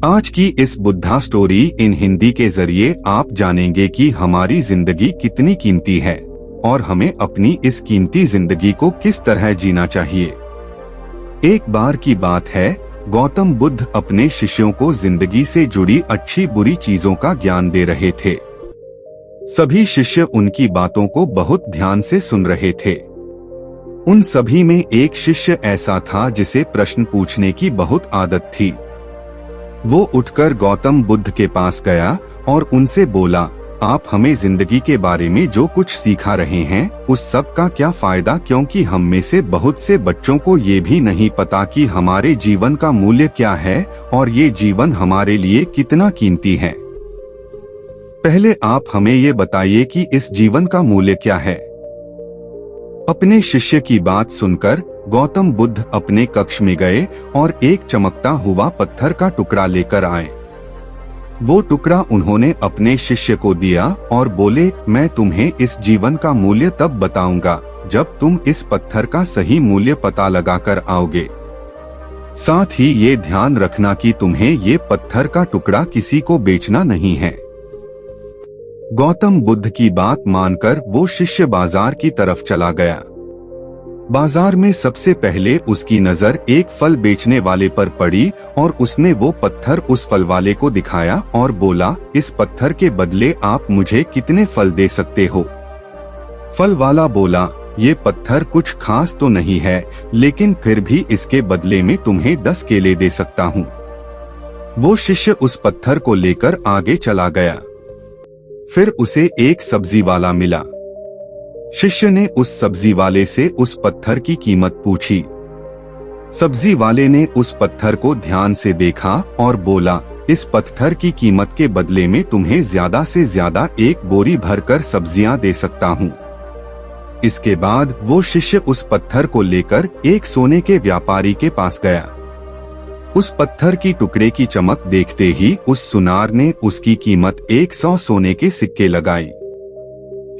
आज की इस बुद्धा स्टोरी इन हिंदी के जरिए आप जानेंगे कि हमारी जिंदगी कितनी कीमती है और हमें अपनी इस कीमती जिंदगी को किस तरह जीना चाहिए। एक बार की बात है, गौतम बुद्ध अपने शिष्यों को जिंदगी से जुड़ी अच्छी बुरी चीजों का ज्ञान दे रहे थे। सभी शिष्य उनकी बातों को बहुत ध्यान से सुन रहे थे। उन सभी में एक शिष्य ऐसा था जिसे प्रश्न पूछने की बहुत आदत थी। वो उठकर गौतम बुद्ध के पास गया और उनसे बोला, आप हमें जिंदगी के बारे में जो कुछ सिखा रहे हैं उस सब का क्या फायदा, क्योंकि हम में से बहुत से बच्चों को ये भी नहीं पता कि हमारे जीवन का मूल्य क्या है और ये जीवन हमारे लिए कितना कीमती है। पहले आप हमें ये बताइए कि इस जीवन का मूल्य क्या है। अपने शिष्य की बात सुनकर गौतम बुद्ध अपने कक्ष में गए और एक चमकता हुआ पत्थर का टुकड़ा लेकर आए। वो टुकड़ा उन्होंने अपने शिष्य को दिया और बोले, मैं तुम्हें इस जीवन का मूल्य तब बताऊंगा जब तुम इस पत्थर का सही मूल्य पता लगाकर आओगे। साथ ही ये ध्यान रखना कि तुम्हें ये पत्थर का टुकड़ा किसी को बेचना नहीं है। गौतम बुद्ध की बात मानकर वो शिष्य बाजार की तरफ चला गया। बाजार में सबसे पहले उसकी नजर एक फल बेचने वाले पर पड़ी और उसने वो पत्थर उस फल वाले को दिखाया और बोला, इस पत्थर के बदले आप मुझे कितने फल दे सकते हो। फल वाला बोला, ये पत्थर कुछ खास तो नहीं है, लेकिन फिर भी इसके बदले में तुम्हें 10 केले दे सकता हूँ। वो शिष्य उस पत्थर को लेकर आगे चला गया। फिर उसे एक सब्जी वाला मिला। शिष्य ने उस सब्जी वाले से उस पत्थर की कीमत पूछी। सब्जी वाले ने उस पत्थर को ध्यान से देखा और बोला, इस पत्थर की कीमत के बदले में तुम्हें ज्यादा से ज्यादा 1 बोरी भरकर सब्जियां दे सकता हूँ। इसके बाद वो शिष्य उस पत्थर को लेकर एक सोने के व्यापारी के पास गया। उस पत्थर की टुकड़े की चमक देखते ही उस सुनार ने उसकी कीमत 100 सोने के सिक्के लगाई।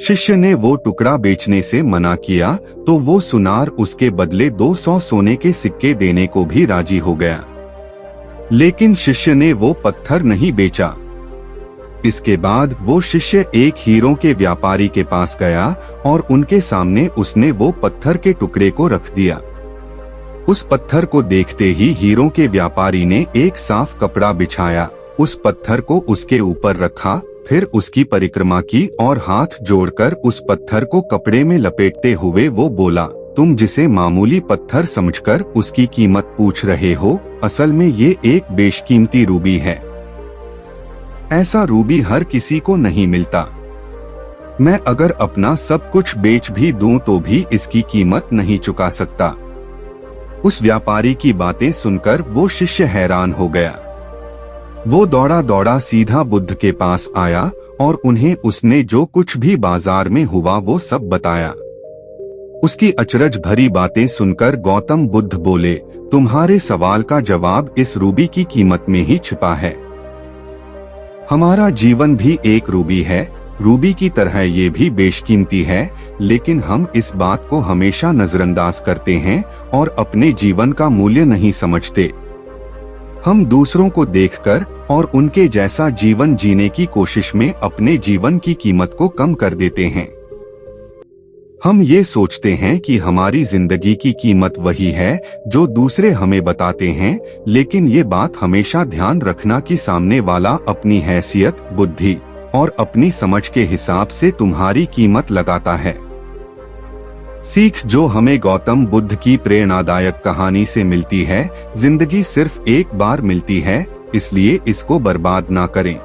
शिष्य ने वो टुकड़ा बेचने से मना किया तो वो सुनार उसके बदले 200 सोने के सिक्के देने को भी राजी हो गया, लेकिन शिष्य ने वो पत्थर नहीं बेचा। इसके बाद वो शिष्य एक हीरों के व्यापारी के पास गया और उनके सामने उसने वो पत्थर के टुकड़े को रख दिया। उस पत्थर को देखते ही हीरों के व्यापारी ने एक साफ कपड़ा बिछाया, उस पत्थर को उसके ऊपर रखा, फिर उसकी परिक्रमा की और हाथ जोड़कर उस पत्थर को कपड़े में लपेटते हुए वो बोला, तुम जिसे मामूली पत्थर समझकर उसकी कीमत पूछ रहे हो, असल में ये एक बेशकीमती रूबी है। ऐसा रूबी हर किसी को नहीं मिलता। मैं अगर अपना सब कुछ बेच भी दूं तो भी इसकी कीमत नहीं चुका सकता। उस व्यापारी की बातें सुनकर वो शिष्य हैरान हो गया। वो दौड़ा दौड़ा सीधा बुद्ध के पास आया और उन्हें उसने जो कुछ भी बाजार में हुआ वो सब बताया। उसकी अचरज भरी बातें सुनकर गौतम बुद्ध बोले, तुम्हारे सवाल का जवाब इस रूबी की कीमत में ही छिपा है। हमारा जीवन भी एक रूबी है, रूबी की तरह ये भी बेशकीमती है, लेकिन हम इस बात को हमेशा नजरअंदाज करते हैं और अपने जीवन का मूल्य नहीं समझते। हम दूसरों को देखकर और उनके जैसा जीवन जीने की कोशिश में अपने जीवन की कीमत को कम कर देते हैं। हम ये सोचते हैं कि हमारी जिंदगी की कीमत वही है जो दूसरे हमें बताते हैं, लेकिन ये बात हमेशा ध्यान रखना कि सामने वाला अपनी हैसियत, बुद्धि और अपनी समझ के हिसाब से तुम्हारी कीमत लगाता है। सीख जो हमें गौतम बुद्ध की प्रेरणादायक कहानी से मिलती है, जिंदगी सिर्फ एक बार मिलती है, इसलिए इसको बर्बाद ना करें।